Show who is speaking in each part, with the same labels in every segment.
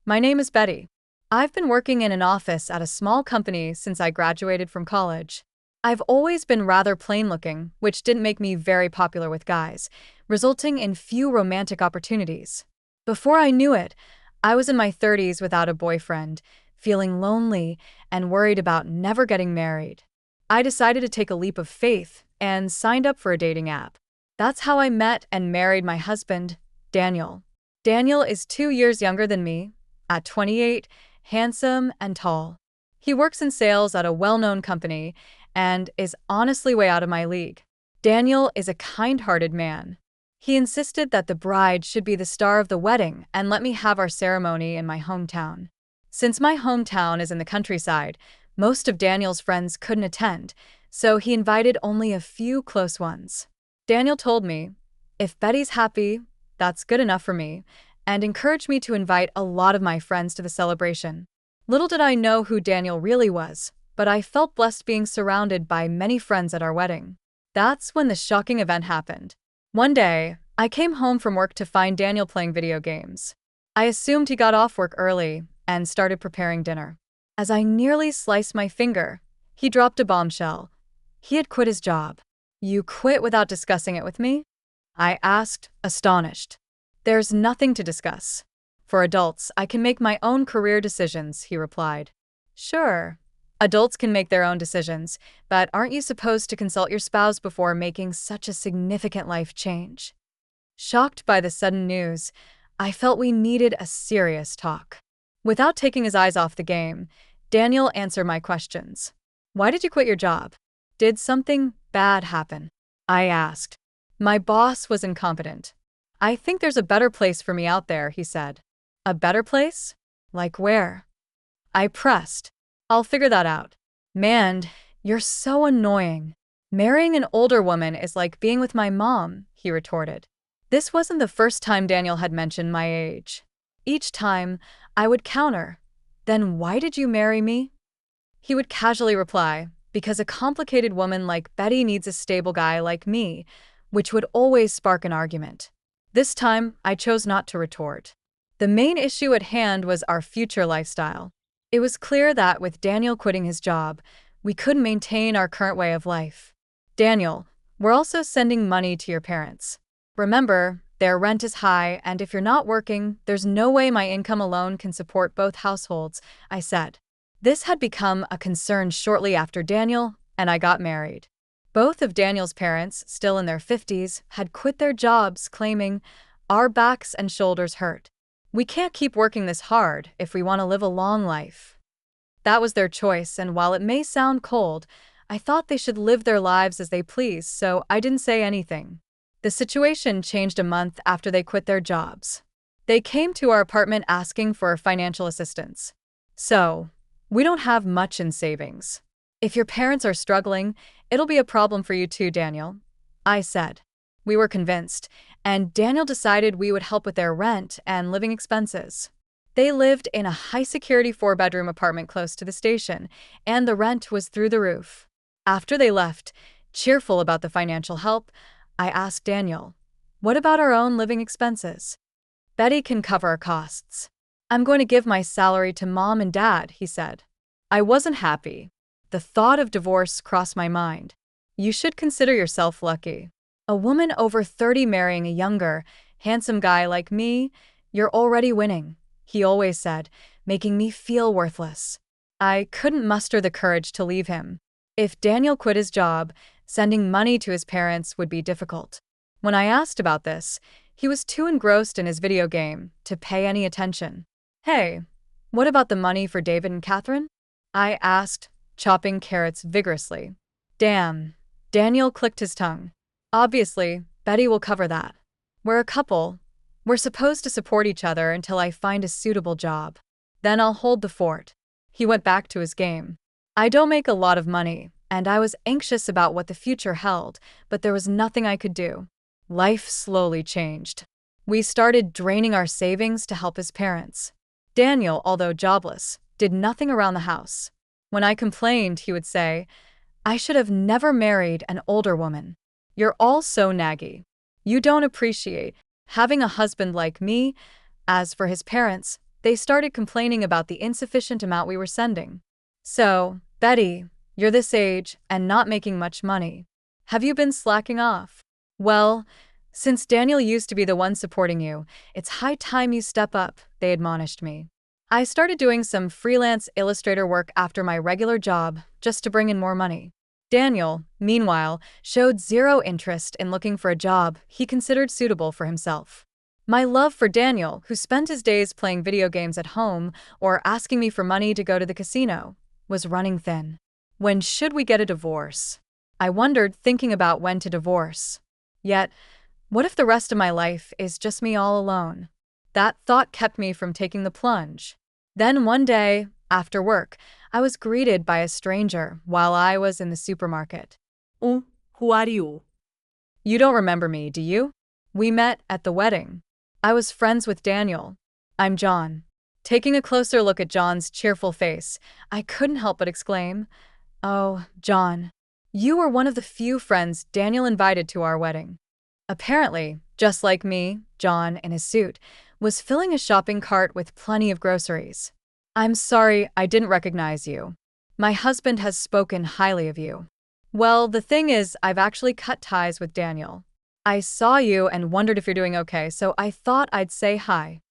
Speaker 1: My name is Betty. I've been working in an office at a small company since I graduated from college. I've always been rather plain-looking, which didn't make me very popular with guys, resulting in few romantic opportunities. Before I knew it, I was in my 30s without a boyfriend, feeling lonely and worried about never getting married. I decided to take a leap of faith and signed up for a dating app. That's how I met and married my husband, Daniel. Daniel is 2 years younger than me, at 28, handsome and tall. He works in sales at a well-known company and is honestly way out of my league. Daniel is a kind-hearted man. He insisted that the bride should be the star of the wedding and let me have our ceremony in my hometown. Since my hometown is in the countryside, most of Daniel's friends couldn't attend, so he invited only a few close ones. Daniel told me, "If Betty's happy, that's good enough for me," and encouraged me to invite a lot of my friends to the celebration. Little did I know who Daniel really was, but I felt blessed being surrounded by many friends at our wedding. That's when the shocking event happened. One day, I came home from work to find Daniel playing video games. I assumed he got off work early and started preparing dinner. As I nearly sliced my finger, he dropped a bombshell. He had quit his job. "You quit without discussing it with me?" I asked, astonished. "There's nothing to discuss. For adults, I can make my own career decisions," he replied. "Sure, adults can make their own decisions, but aren't you supposed to consult your spouse before making such a significant life change?" Shocked by the sudden news, I felt we needed a serious talk. Without taking his eyes off the game, Daniel answered my questions. "Why did you quit your job? Did something bad happen?" I asked. "My boss was incompetent. I think there's a better place for me out there," he said. "A better place? Like where?" I pressed. "I'll figure that out." "Man, you're so annoying. Marrying an older woman is like being with my mom," he retorted. This wasn't the first time Daniel had mentioned my age. Each time, I would counter, "Then why did you marry me?" He would casually reply, "Because a complicated woman like Betty needs a stable guy like me," which would always spark an argument. This time, I chose not to retort. The main issue at hand was our future lifestyle. It was clear that with Daniel quitting his job, we couldn't maintain our current way of life. "Daniel, we're also sending money to your parents. Remember, their rent is high, and if you're not working, there's no way my income alone can support both households," I said. This had become a concern shortly after Daniel and I got married. Both of Daniel's parents, still in their 50s, had quit their jobs, claiming, "Our backs and shoulders hurt. We can't keep working this hard if we want to live a long life." That was their choice, and while it may sound cold, I thought they should live their lives as they please, so I didn't say anything. The situation changed a month after they quit their jobs. They came to our apartment asking for financial assistance. "So, we don't have much in savings. If your parents are struggling, it'll be a problem for you too, Daniel," I said. We were convinced, and Daniel decided we would help with their rent and living expenses. They lived in a high-security 4-bedroom apartment close to the station, and the rent was through the roof. After they left, cheerful about the financial help, I asked Daniel, "What about our own living expenses?" "Betty can cover our costs. I'm going to give my salary to Mom and Dad," he said. I wasn't happy. The thought of divorce crossed my mind. "You should consider yourself lucky. A woman over 30 marrying a younger, handsome guy like me, you're already winning," he always said, making me feel worthless. I couldn't muster the courage to leave him. If Daniel quit his job, sending money to his parents would be difficult. When I asked about this, he was too engrossed in his video game to pay any attention. "Hey, what about the money for David and Catherine?" I asked, chopping carrots vigorously. "Damn." Daniel clicked his tongue. "Obviously, Betty will cover that. We're a couple. We're supposed to support each other until I find a suitable job. Then I'll hold the fort." He went back to his game. I don't make a lot of money, and I was anxious about what the future held, but there was nothing I could do. Life slowly changed. We started draining our savings to help his parents. Daniel, although jobless, did nothing around the house. When I complained, he would say, "I should have never married an older woman. You're all so naggy. You don't appreciate having a husband like me." As for his parents, they started complaining about the insufficient amount we were sending. So, Betty, you're this age and not making much money. Have you been slacking off? Well, since Daniel used to be the one supporting you, it's high time you step up, they admonished me. I started doing some freelance illustrator work after my regular job, just to bring in more money. Daniel, meanwhile, showed zero interest in looking for a job he considered suitable for himself. My love for Daniel, who spent his days playing video games at home or asking me for money to go to the casino, was running thin. When should we get a divorce? I wondered, thinking about when to divorce. Yet, what if the rest of my life is just me all alone? That thought kept me from taking the plunge. Then one day, after work, I was greeted by a stranger while I was in the supermarket.
Speaker 2: Who are you?
Speaker 1: You don't remember me, do you? We met at the wedding. I was friends with Daniel. I'm John. Taking a closer look at John's cheerful face, I couldn't help but exclaim, "Oh, John. You were one of the few friends Daniel invited to our wedding." Apparently, just like me, John, in his suit, was filling a shopping cart with plenty of groceries. "I'm sorry I didn't recognize you. My husband has spoken highly of you." "Well, the thing is, I've actually cut ties with Daniel. I saw you and wondered if you're doing okay, so I thought I'd say hi."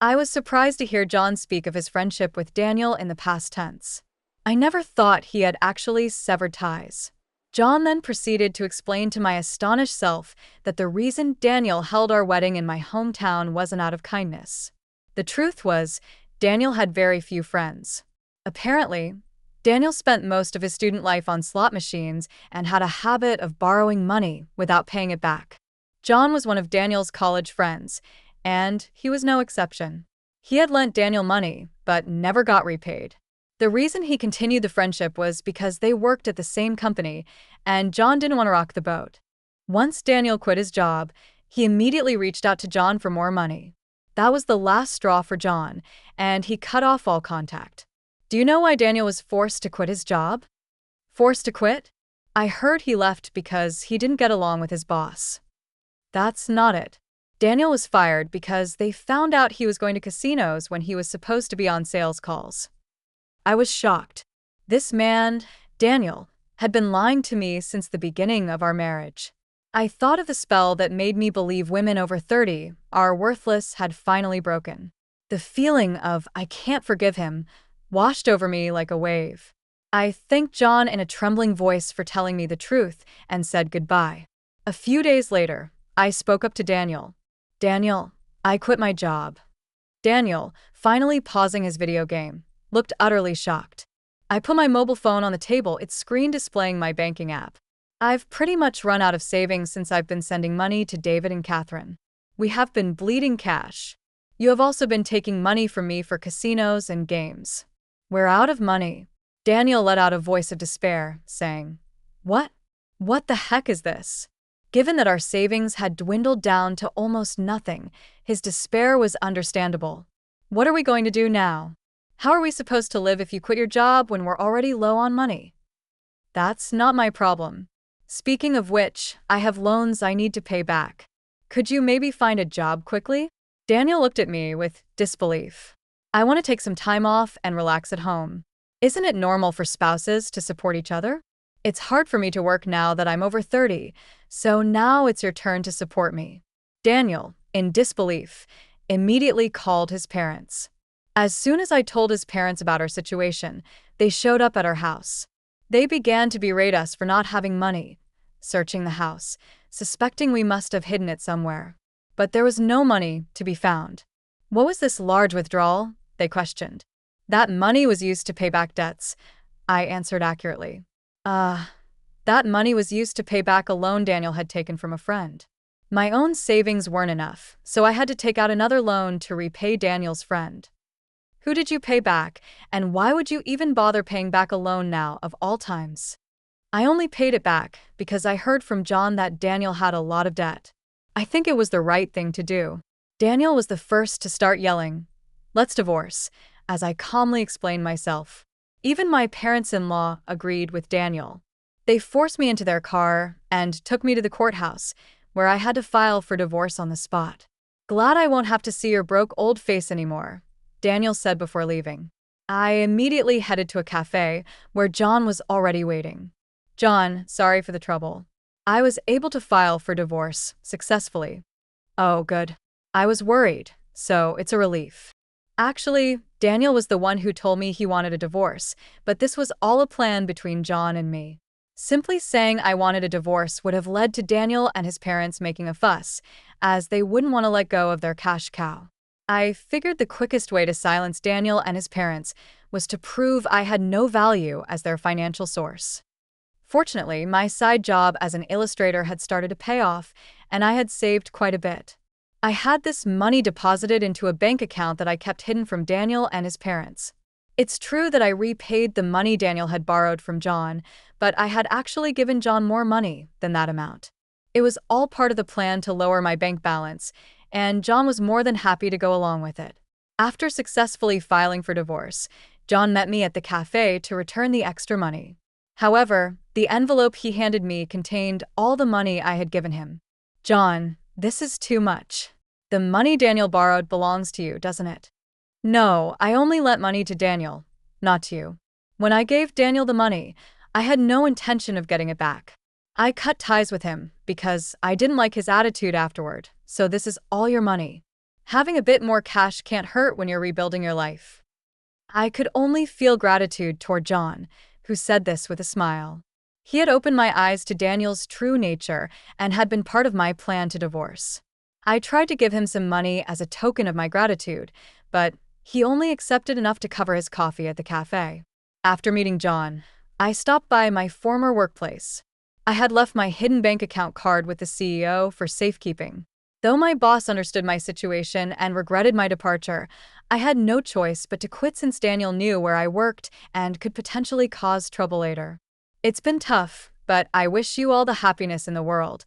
Speaker 1: I was surprised to hear John speak of his friendship with Daniel in the past tense. I never thought he had actually severed ties. John then proceeded to explain to my astonished self that the reason Daniel held our wedding in my hometown wasn't out of kindness. The truth was, Daniel had very few friends. Apparently, Daniel spent most of his student life on slot machines and had a habit of borrowing money without paying it back. John was one of Daniel's college friends, and he was no exception. He had lent Daniel money, but never got repaid. The reason he continued the friendship was because they worked at the same company, and John didn't want to rock the boat. Once Daniel quit his job, he immediately reached out to John for more money. That was the last straw for John, and he cut off all contact. Do you know why Daniel was forced to quit his job? Forced to quit? I heard he left because he didn't get along with his boss. That's not it. Daniel was fired because they found out he was going to casinos when he was supposed to be on sales calls. I was shocked. This man, Daniel, had been lying to me since the beginning of our marriage. I thought of the spell that made me believe women over 30 are worthless had finally broken. The feeling of "I can't forgive him" washed over me like a wave. I thanked John in a trembling voice for telling me the truth and said goodbye. A few days later, I spoke up to Daniel. "Daniel, I quit my job." Daniel, finally pausing his video game, looked utterly shocked. I put my mobile phone on the table, its screen displaying my banking app. "I've pretty much run out of savings since I've been sending money to David and Catherine. We have been bleeding cash. You have also been taking money from me for casinos and games. We're out of money." Daniel let out a voice of despair, saying, "What? What the heck is this?" Given that our savings had dwindled down to almost nothing, his despair was understandable. "What are we going to do now? How are we supposed to live if you quit your job when we're already low on money?" "That's not my problem. Speaking of which, I have loans I need to pay back. Could you maybe find a job quickly?" Daniel looked at me with disbelief. "I want to take some time off and relax at home. Isn't it normal for spouses to support each other? It's hard for me to work now that I'm over 30, so now it's your turn to support me." Daniel, in disbelief, immediately called his parents. As soon as I told his parents about our situation, they showed up at our house. They began to berate us for not having money, searching the house, suspecting we must have hidden it somewhere. But there was no money to be found. "What was this large withdrawal?" they questioned. "That money was used to pay back debts," I answered accurately. That money was used to pay back a loan Daniel had taken from a friend. My own savings weren't enough, so I had to take out another loan to repay Daniel's friend. "Who did you pay back, and why would you even bother paying back a loan now of all times?" "I only paid it back because I heard from John that Daniel had a lot of debt. I think it was the right thing to do." Daniel was the first to start yelling, "Let's divorce," as I calmly explained myself. Even my parents-in-law agreed with Daniel. They forced me into their car and took me to the courthouse, where I had to file for divorce on the spot. "Glad I won't have to see your broke old face anymore," Daniel said before leaving. I immediately headed to a cafe where John was already waiting. John, sorry for the trouble. I was able to file for divorce successfully. Oh, good. I was worried, so it's a relief. Actually, Daniel was the one who told me he wanted a divorce, but this was all a plan between John and me. Simply saying I wanted a divorce would have led to Daniel and his parents making a fuss, as they wouldn't want to let go of their cash cow. I figured the quickest way to silence Daniel and his parents was to prove I had no value as their financial source. Fortunately, my side job as an illustrator had started to pay off, and I had saved quite a bit. I had this money deposited into a bank account that I kept hidden from Daniel and his parents. It's true that I repaid the money Daniel had borrowed from John, but I had actually given John more money than that amount. It was all part of the plan to lower my bank balance, and John was more than happy to go along with it. After successfully filing for divorce, John met me at the cafe to return the extra money. However, the envelope he handed me contained all the money I had given him. John, this is too much. The money Daniel borrowed belongs to you, doesn't it? No, I only lent money to Daniel, not to you. When I gave Daniel the money, I had no intention of getting it back. I cut ties with him because I didn't like his attitude afterward, so this is all your money. Having a bit more cash can't hurt when you're rebuilding your life. I could only feel gratitude toward John, who said this with a smile. He had opened my eyes to Daniel's true nature and had been part of my plan to divorce. I tried to give him some money as a token of my gratitude, but he only accepted enough to cover his coffee at the cafe. After meeting John, I stopped by my former workplace. I had left my hidden bank account card with the CEO for safekeeping. Though my boss understood my situation and regretted my departure, I had no choice but to quit since Daniel knew where I worked and could potentially cause trouble later. It's been tough, but I wish you all the happiness in the world,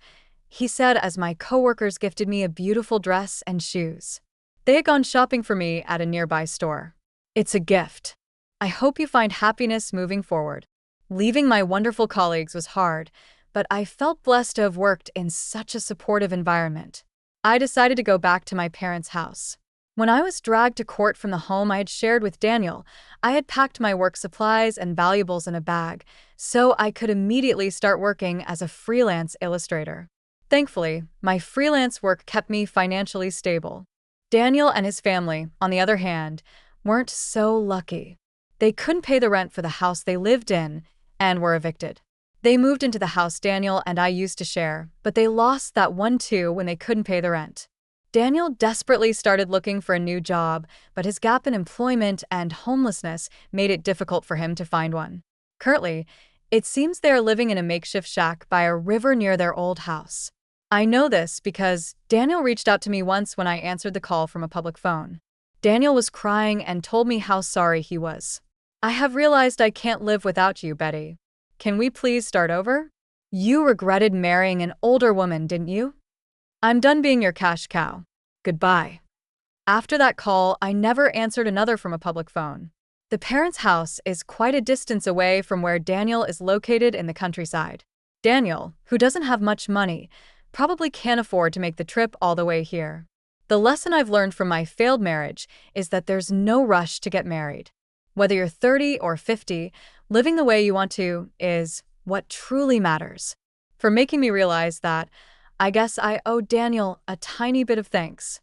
Speaker 1: he said as my coworkers gifted me a beautiful dress and shoes. They had gone shopping for me at a nearby store. It's a gift. I hope you find happiness moving forward. Leaving my wonderful colleagues was hard, but I felt blessed to have worked in such a supportive environment. I decided to go back to my parents' house. When I was dragged to court from the home I had shared with Daniel, I had packed my work supplies and valuables in a bag, so I could immediately start working as a freelance illustrator. Thankfully, my freelance work kept me financially stable. Daniel and his family, on the other hand, weren't so lucky. They couldn't pay the rent for the house they lived in and were evicted. They moved into the house Daniel and I used to share, but they lost that one too when they couldn't pay the rent. Daniel desperately started looking for a new job, but his gap in employment and homelessness made it difficult for him to find one. Currently, it seems they are living in a makeshift shack by a river near their old house. I know this because Daniel reached out to me once when I answered the call from a public phone. Daniel was crying and told me how sorry he was. I have realized I can't live without you, Betty. Can we please start over? You regretted marrying an older woman, didn't you? I'm done being your cash cow. Goodbye. After that call, I never answered another from a public phone. The parents' house is quite a distance away from where Daniel is located in the countryside. Daniel, who doesn't have much money, probably can't afford to make the trip all the way here. The lesson I've learned from my failed marriage is that there's no rush to get married. Whether you're 30 or 50, living the way you want to is what truly matters. For making me realize that, I guess I owe Daniel a tiny bit of thanks.